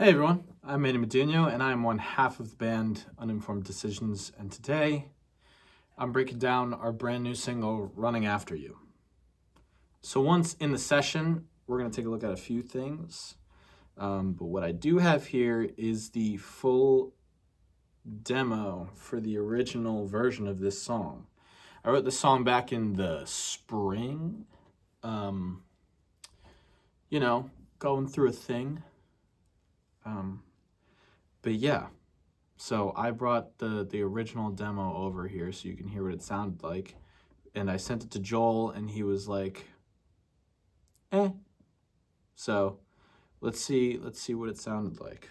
Hey everyone, I'm Manny and I'm one half of the band Uninformed Decisions, and today I'm breaking down our brand new single, Running After You. So once in the session, we're going to take a look at a few things, but what I do have here is the full demo for the original version of this song. I wrote this song back in the spring, going through a thing. But yeah, so I brought the original demo over here so you can hear what it sounded like. And I sent it to Joel and he was like, eh. So let's see what it sounded like.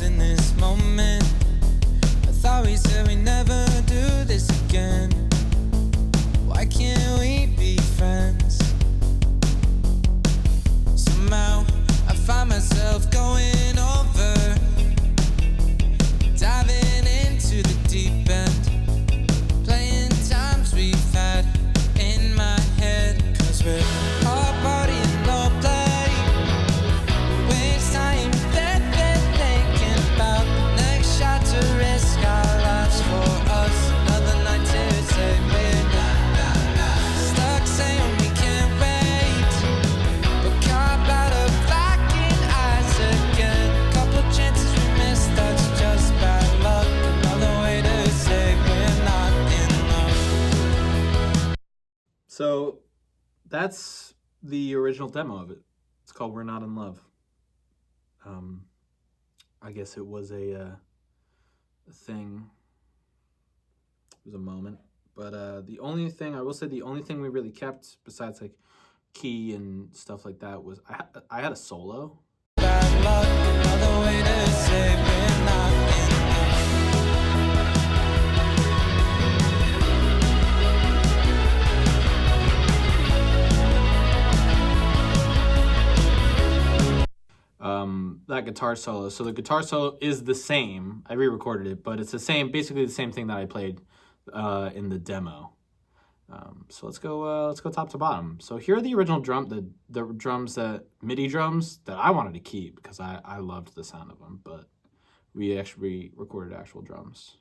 In this moment, I thought we said we never do this again. Why can't we be friends? Somehow I find myself going over, diving into the deep end, playing times we've had in my head. 'Cause we're all partying, no play, waste time to risk our lives for us. Another night to say we're stuck saying we can't wait, but caught out of blacking eyes again. Couple chances we missed, that's just bad luck. Another way to say we're not in love. So that's the original demo of it. It's called We're Not in Love. I guess it was a thing. It was a moment, but the only thing we really kept besides like key and stuff like that was I had a solo. Bad luck, another way to say we're not that guitar solo. So the guitar solo is the same. I re-recorded it, but it's basically the same thing that I played in the demo. So let's go top to bottom. So here are the original the drums MIDI drums that I wanted to keep because I loved the sound of them, but we actually recorded actual drums.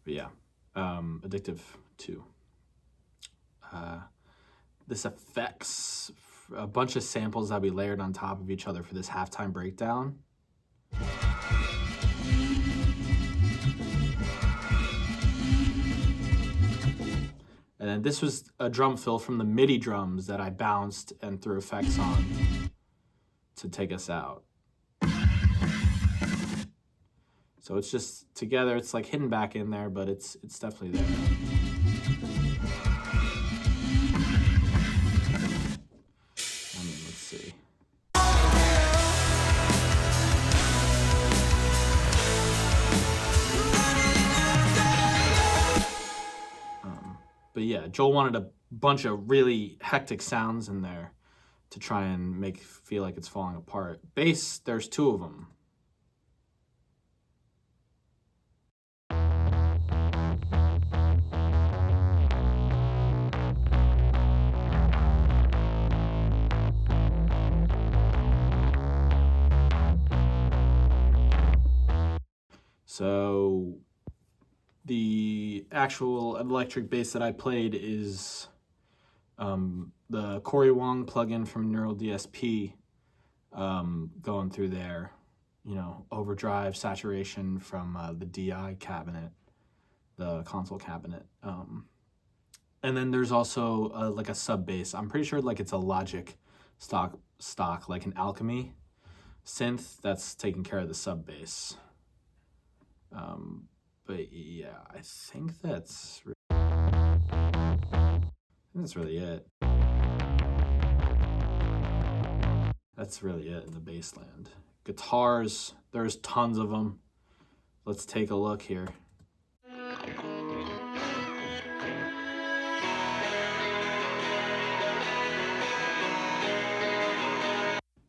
But yeah, Addictive 2. This affects a bunch of samples that we layered on top of each other for this halftime breakdown. And then this was a drum fill from the MIDI drums that I bounced and threw effects on to take us out. So it's just together, it's like hidden back in there, but it's definitely there. Let's see. But yeah, Joel wanted a bunch of really hectic sounds in there to try and feel like it's falling apart. Bass, there's two of them. So the actual electric bass that I played is the Corey Wong plugin from Neural DSP, going through there, overdrive, saturation from the DI cabinet, the console cabinet. And then there's also like a sub bass. I'm pretty sure like it's a Logic stock like an Alchemy synth that's taking care of the sub bass. But yeah, I think that's really it. That's really it in the bassland. guitars. There's tons of them. Let's take a look here.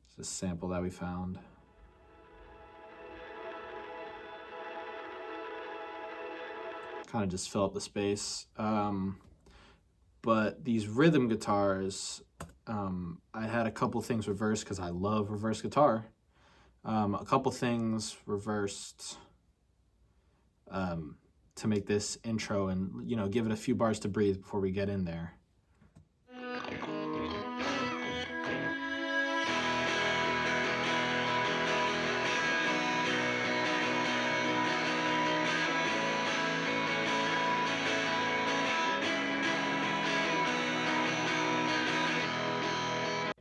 It's a sample that we found. Kind of just fill up the space. But these rhythm guitars, I had a couple things reversed because I love reverse guitar. A couple things reversed to make this intro and, you know, give it a few bars to breathe before we get in there.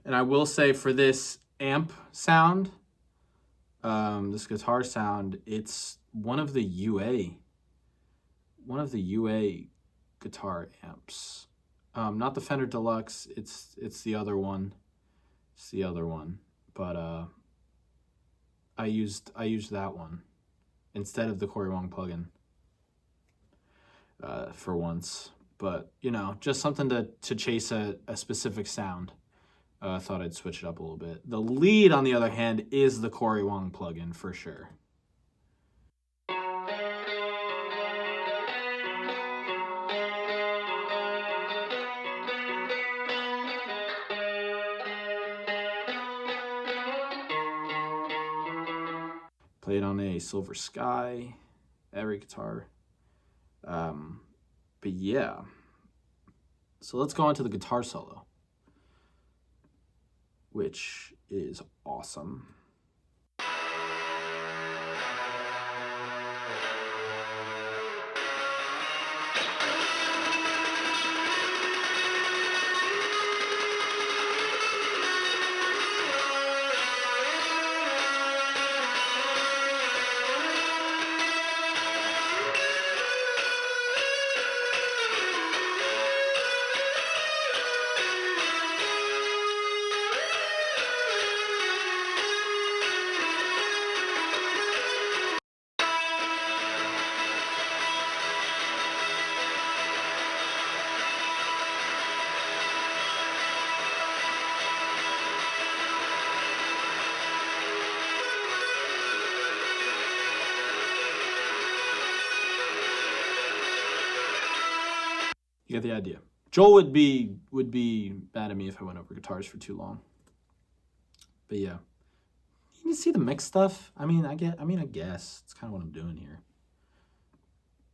And I will say for this amp sound, this guitar sound, it's one of the UA guitar amps. Not the Fender Deluxe, it's the other one. It's the other one. But I used that one instead of the Corey Wong plugin for once. But, you know, just something to chase a specific sound. I thought I'd switch it up a little bit. The lead, on the other hand, is the Corey Wong plugin for sure. Played on a Silver Sky, every guitar. But yeah. So let's go on to the guitar solo, which is awesome. You get the idea. Joel would be mad at me if I went over guitars for too long. But yeah, you see the mix stuff. I guess it's kind of what I'm doing here.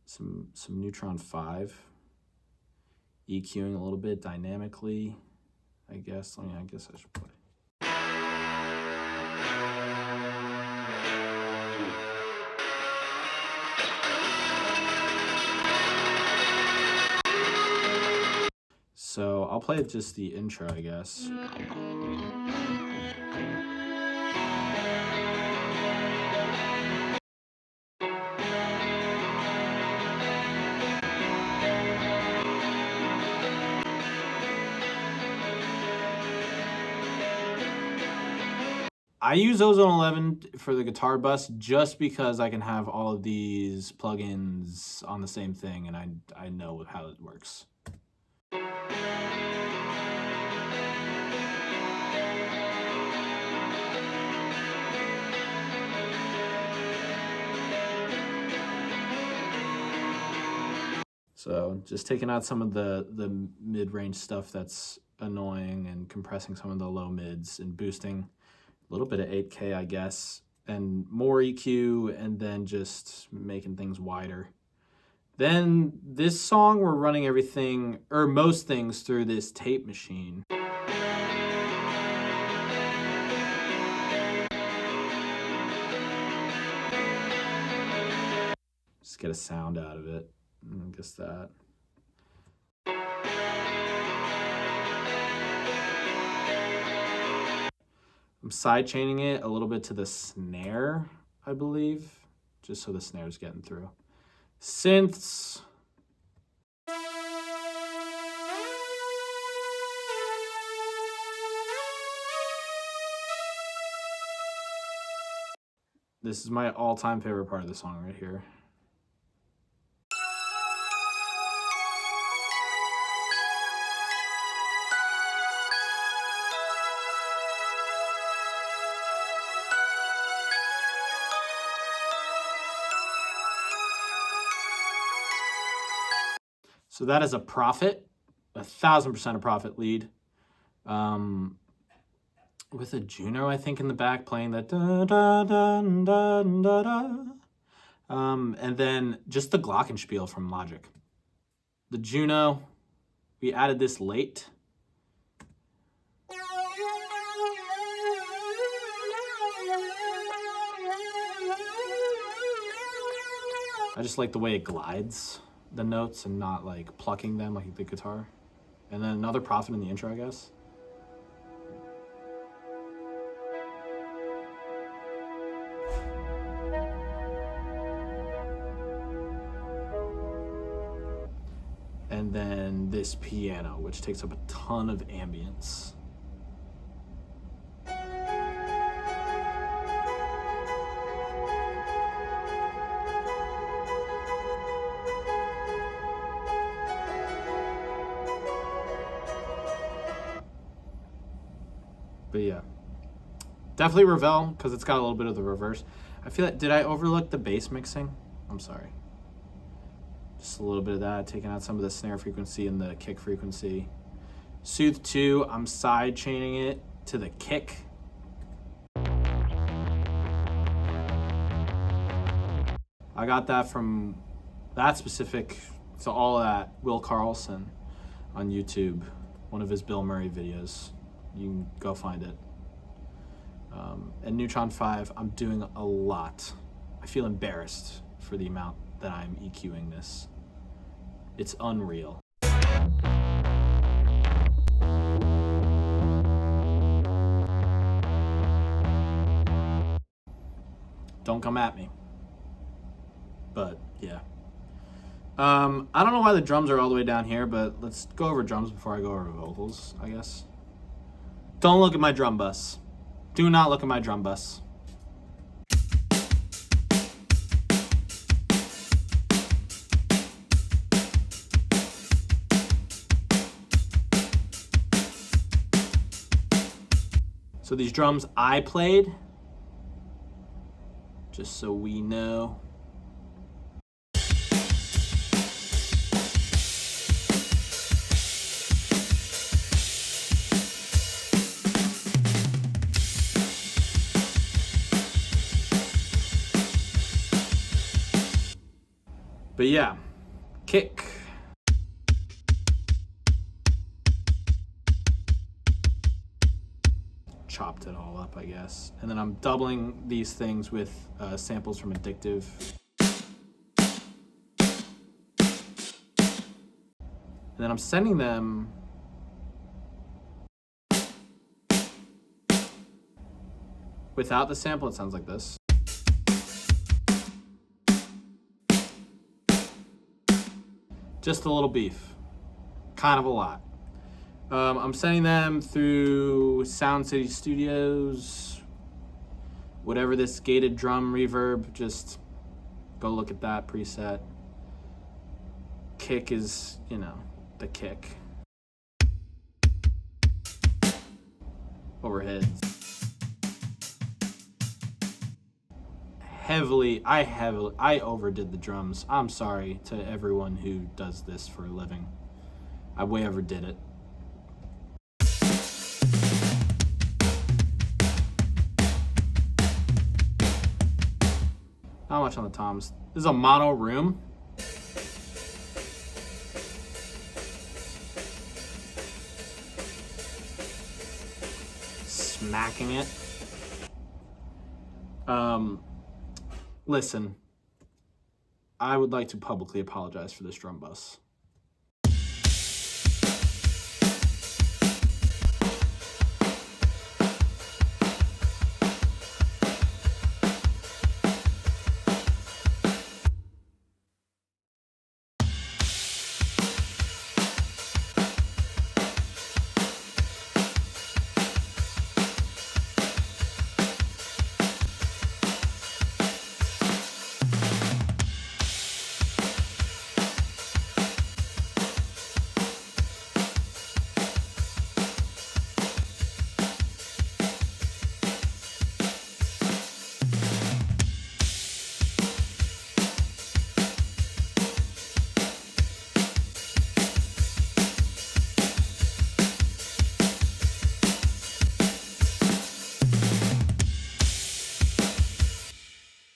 Some Neutron 5, EQing a little bit dynamically. I guess I should play. So I'll play just the intro, I guess. I use Ozone 11 for the guitar bus just because I can have all of these plugins on the same thing, and I know how it works. So just taking out some of the mid-range stuff that's annoying and compressing some of the low mids and boosting a little bit of 8K, I guess, and more EQ, and then just making things wider. Then this song, we're running everything, or most things, through this tape machine. Just get a sound out of it. I guess that. I'm sidechaining it a little bit to the snare, I believe, just so the snare's getting through. Synths. This is my all-time favorite part of the song right here. So that is a Prophet, 1,000% a Prophet lead. With a Juno, I think, in the back playing that da da da da da da. And then just the glockenspiel from Logic. The Juno, we added this late. I just like the way it glides the notes and not like plucking them like the guitar. And then another Prophet in the intro, I guess. And then this piano, which takes up a ton of ambience. But yeah, definitely Ravel, because it's got a little bit of the reverse. I feel like, did I overlook the bass mixing? I'm sorry. Just a little bit of that, taking out some of the snare frequency and the kick frequency. Soothe 2, I'm side chaining it to the kick. I got that from that specific, so all of that, Will Carlson on YouTube, one of his Bill Murray videos. You can go find it. And Neutron 5, I'm doing a lot. I feel embarrassed for the amount that I'm EQing this. It's unreal. Don't come at me. But yeah. I don't know why the drums are all the way down here, but let's go over drums before I go over vocals, I guess. Don't look at my drum bus. Do not look at my drum bus. So these drums I played, just so we know. But yeah, kick. Chopped it all up, I guess. And then I'm doubling these things with samples from Addictive. And then I'm sending them without the sample. It sounds like this. Just a little beef, kind of a lot. I'm sending them through Sound City Studios, whatever this gated drum reverb, just go look at that preset. Kick is, you know, the kick. Overheads. I overdid the drums. I'm sorry to everyone who does this for a living. I way overdid it. Not much on the toms. This is a mono room. Smacking it. Listen, I would like to publicly apologize for this drum bus.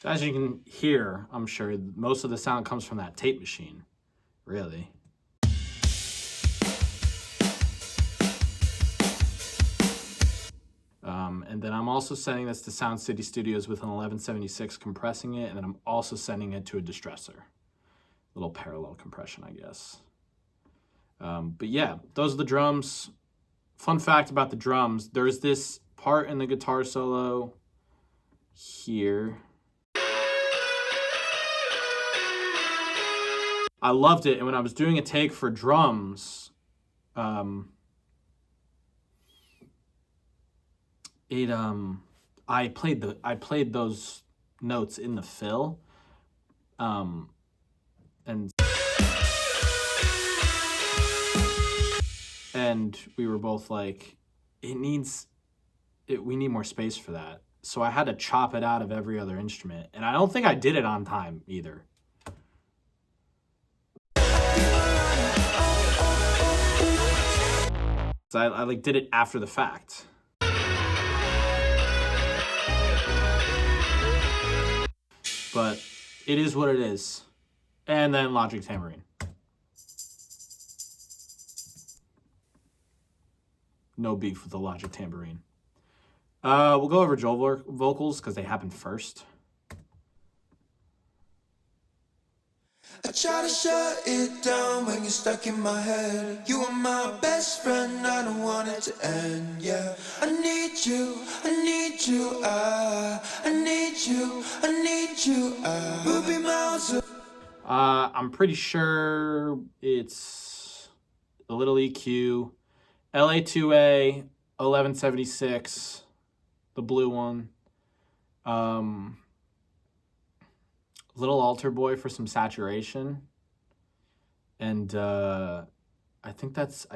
So as you can hear, I'm sure most of the sound comes from that tape machine, really. And then I'm also sending this to Sound City Studios with an 1176, compressing it, and then I'm also sending it to a distressor. Little parallel compression, I guess. But yeah, those are the drums. Fun fact about the drums, there's this part in the guitar solo here. I loved it, and when I was doing a take for drums, I played those notes in the fill, and we were both like, we need more space for that. So I had to chop it out of every other instrument, and I don't think I did it on time either. So I like did it after the fact. But it is what it is. And then Logic Tambourine. No beef with the Logic Tambourine. We'll go over Joel vocals because they happen first. I try to shut it down when you're stuck in my head. You are my best friend, I don't want it to end, yeah. I need you, I need you, I need you, I need you, we'll be miles away. I'm pretty sure it's a little EQ, LA2A, 1176, the blue one. Little altar boy for some saturation, and I think that's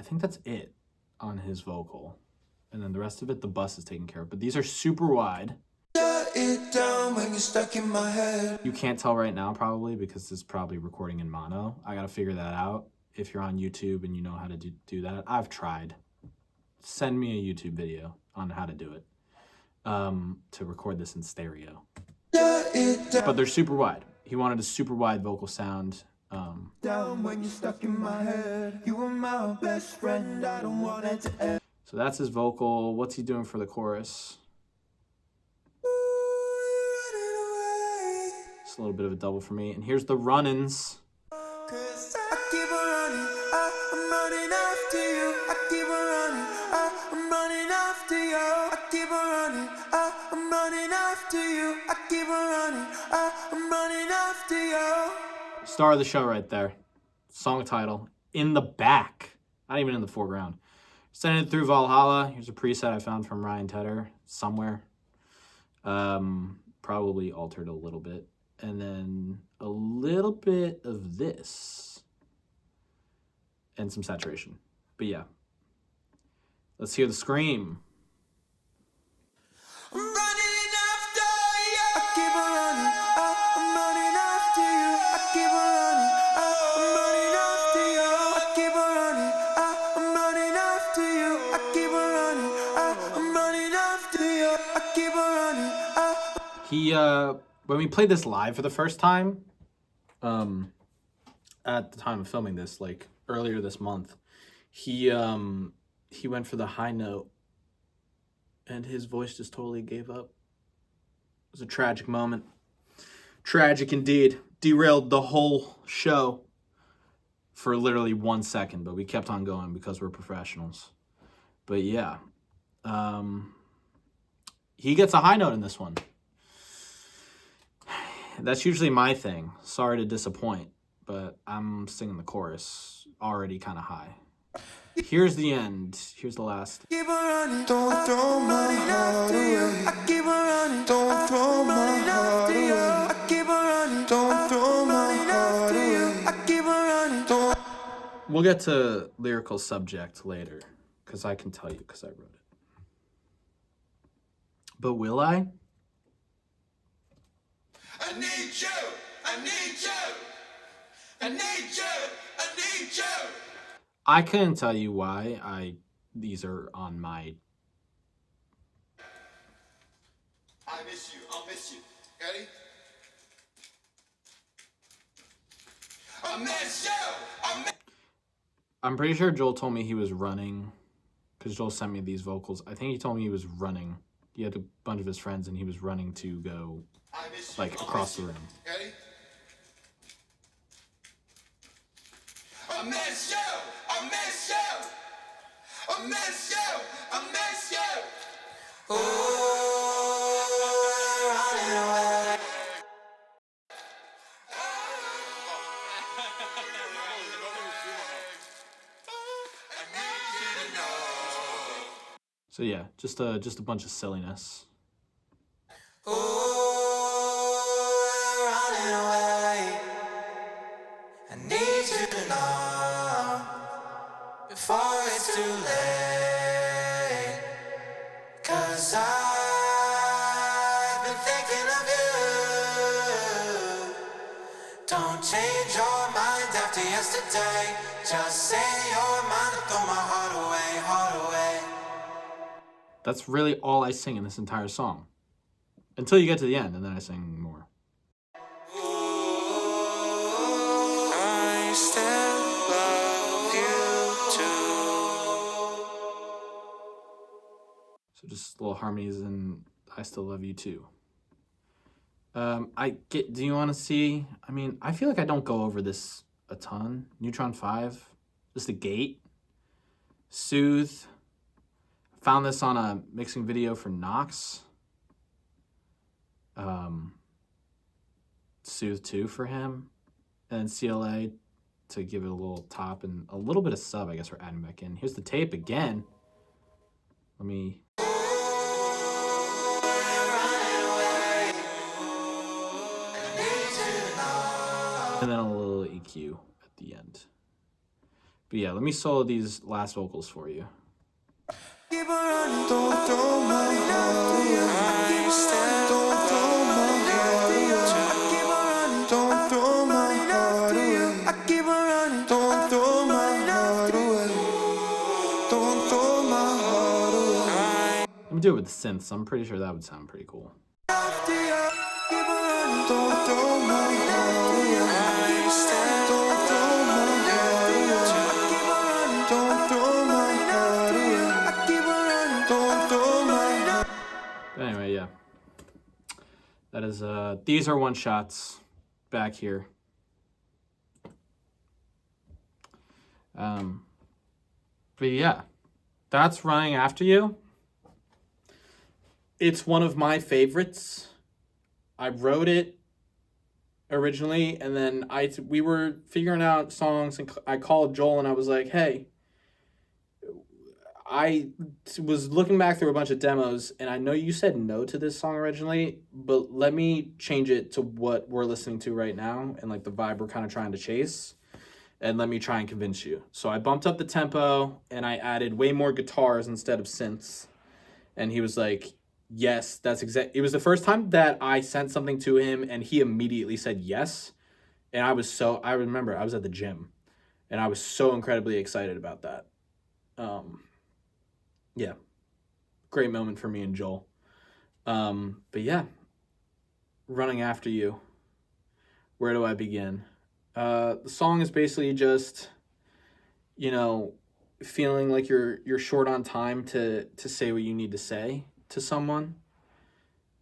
it on his vocal, and then the rest of it the bus is taken care of. But these are super wide. Shut it down when you're stuck in my head. You can't tell right now probably because this is probably recording in mono. I gotta figure that out. If you're on YouTube and you know how to do that, I've tried. Send me a YouTube video on how to do it, to record this in stereo. But they're super wide. He wanted a super wide vocal sound. Down when you're stuck in my head. You are my best friend, I don't want it to end. So that's his vocal. What's he doing for the chorus? It's a little bit of a double for me. And here's the run-ins. Cause I keep on running, I'm running after you. I keep on running, I'm running after you. I keep on running, I'm running after you. I keep on running, I'm running after you. Star of the show right there. Song title. In the back. Not even in the foreground. Sending it through Valhalla. Here's a preset I found from Ryan Tedder somewhere. Probably altered a little bit. And then a little bit of this. And some saturation. But yeah. Let's hear the scream. I'm running after you. I keep on running, I'm running after you. I keep on running, I'm running after you. I keep on running, I'm running after you. I keep on running, I'm running after you. I keep on running. He when we played this live for the first time, at the time of filming this, like earlier this month, he went for the high note and his voice just totally gave up. It was a tragic moment. Tragic indeed. Derailed the whole show for literally 1 second, but we kept on going because we're professionals. But yeah, he gets a high note in this one. That's usually my thing. Sorry to disappoint, but I'm singing the chorus already kind of high. Here's the end. Here's the last. Keep on running, don't throw my heart away. I keep on running, don't throw my heart away. I keep on running, don't throw my heart away. I keep on running, don't. We'll get to lyrical subject later, because I can tell you because I wrote it. But will I? I need you, I need you, I need you, I need you. I couldn't tell you why these are on my... I miss you, I'll miss you. Ready? I'm pretty sure Joel told me he was running, because Joel sent me these vocals. I think he told me he was running. He had a bunch of his friends, and he was running to go, like, across the room. Ready? I miss you! I miss you! I miss you! I miss you! Ooh, running away. So yeah, just a bunch of silliness. Ooh, running away. I need you to know before it's too late. 'Cause I've been thinking of you. Don't change your mind after yesterday. Just say your mind and throw my heart away, heart away. That's really all I sing in this entire song. Until you get to the end, and then I sing more. I still love you too. So just little harmonies and I Still Love You Too. Do you want to see? I mean, I feel like I don't go over this a ton. Neutron 5, just the gate. Soothe. Found this on a mixing video for Knox. Soothe 2 for him. And then CLA to give it a little top and a little bit of sub, I guess we're adding back in. Here's the tape again. Let me... And then a little EQ at the end. But yeah, let me solo these last vocals for you. Keep running, don't throw my heart away. Don't throw my heart away. Don't throw my heart away. Don't throw my heart away. Don't throw my heart away. Let me do it with the synths. I'm pretty sure that would sound pretty cool. Don't throw my heart away. Don't throw my heart away. Don't throw my heart away. Don't throw my heart. But anyway, yeah. That is, these are one shots back here. But yeah, that's Running After You. It's one of my favorites. I wrote it originally, and then we were figuring out songs, and I called Joel and I was like, hey, I was looking back through a bunch of demos, and I know you said no to this song originally, but let me change it to what we're listening to right now and like the vibe we're kind of trying to chase, and let me try and convince you. So I bumped up the tempo and I added way more guitars instead of synths, and he was like, yes, that's exact. It was the first time that I sent something to him and he immediately said yes, and I remember I was at the gym and I was so incredibly excited about that. Yeah, great moment for me and Joel. But yeah, Running After You. Where do I begin? The song is basically just, feeling like you're short on time to say what you need to say to someone.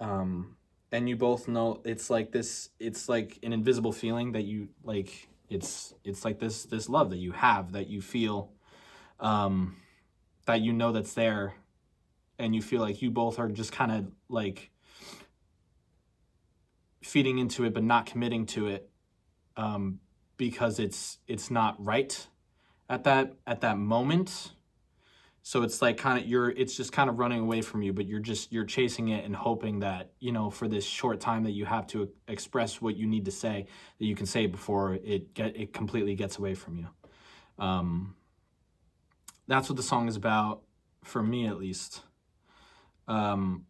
And you both know it's like an invisible feeling that you like. It's like this love that you have, that you feel, that you know that's there, and you feel like you both are just kind of like feeding into it but not committing to it, because it's not right at that moment. So it's like it's just kind of running away from you, but you're chasing it and hoping that, for this short time that you have to express what you need to say, that you can say before it completely gets away from you. That's what the song is about, for me at least. But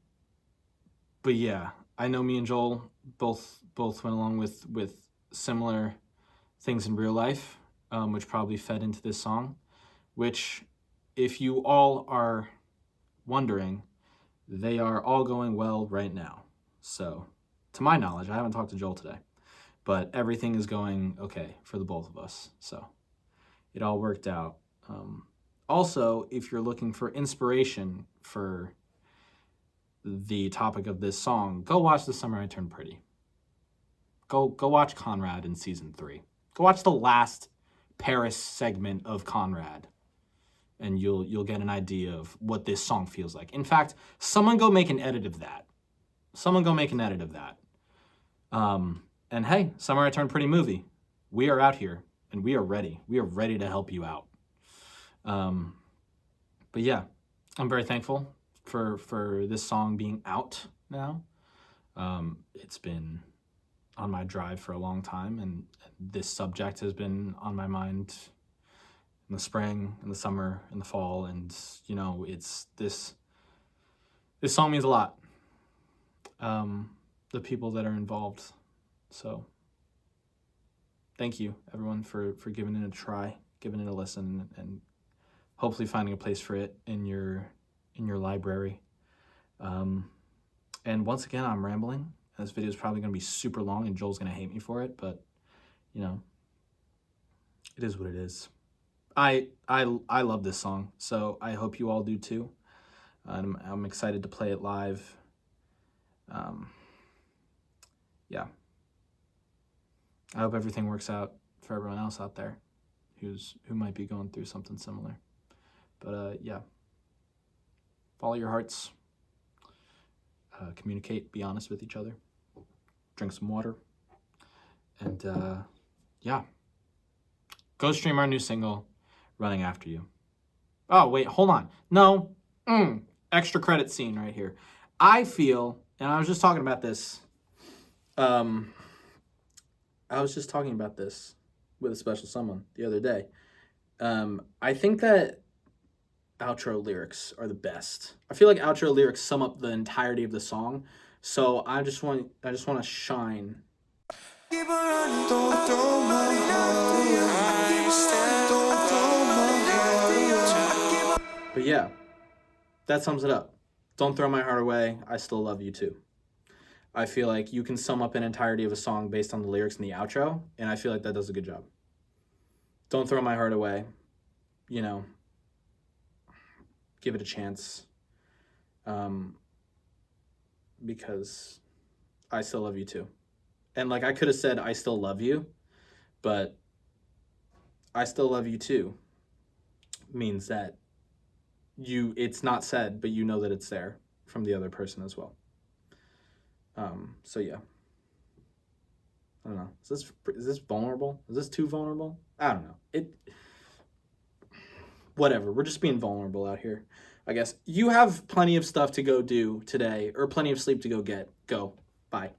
yeah, I know me and Joel both went along with similar things in real life, which probably fed into this song, which, if you all are wondering, they are all going well right now. So, to my knowledge, I haven't talked to Joel today, but everything is going okay for the both of us. So it all worked out. Also, if you're looking for inspiration for the topic of this song, go watch The Summer I Turned Pretty. Go watch Conrad in season 3. Go watch the last Paris segment of Conrad, and you'll get an idea of what this song feels like. In fact, someone go make an edit of that. And hey, Summer I Turned Pretty movie. We are out here, and we are ready. We are ready to help you out. But yeah, I'm very thankful for this song being out now. It's been on my drive for a long time, and this subject has been on my mind in the spring, in the summer, in the fall, and it's this song means a lot. The people that are involved. So thank you everyone for giving it a try, giving it a listen, and hopefully finding a place for it in your library. And once again, I'm rambling. This video is probably going to be super long, and Joel's going to hate me for it, but it is what it is. I love this song, so I hope you all do too. I'm excited to play it live. Yeah. I hope everything works out for everyone else out there who might be going through something similar. But yeah, follow your hearts. Communicate, be honest with each other, drink some water, and yeah, go stream our new single, Running After You. Oh, wait, hold on. No, extra credit scene right here. I feel, and I was just talking about this, with a special someone the other day. I think that outro lyrics are the best. I feel like outro lyrics sum up the entirety of the song. So I just want to shine. Keep on running, don't throw my heart away. But yeah, that sums it up. Don't throw my heart away. I still love you too. I feel like you can sum up an entirety of a song based on the lyrics in the outro, and I feel like that does a good job. Don't throw my heart away. Give it a chance. Because I still love you too. And I could have said I still love you, but I still love you too means that it's not said, but you know that it's there from the other person as well. So yeah. I don't know. Is this vulnerable? Is this too vulnerable? I don't know. Whatever. We're just being vulnerable out here. I guess you have plenty of stuff to go do today, or plenty of sleep to go get. Go. Bye.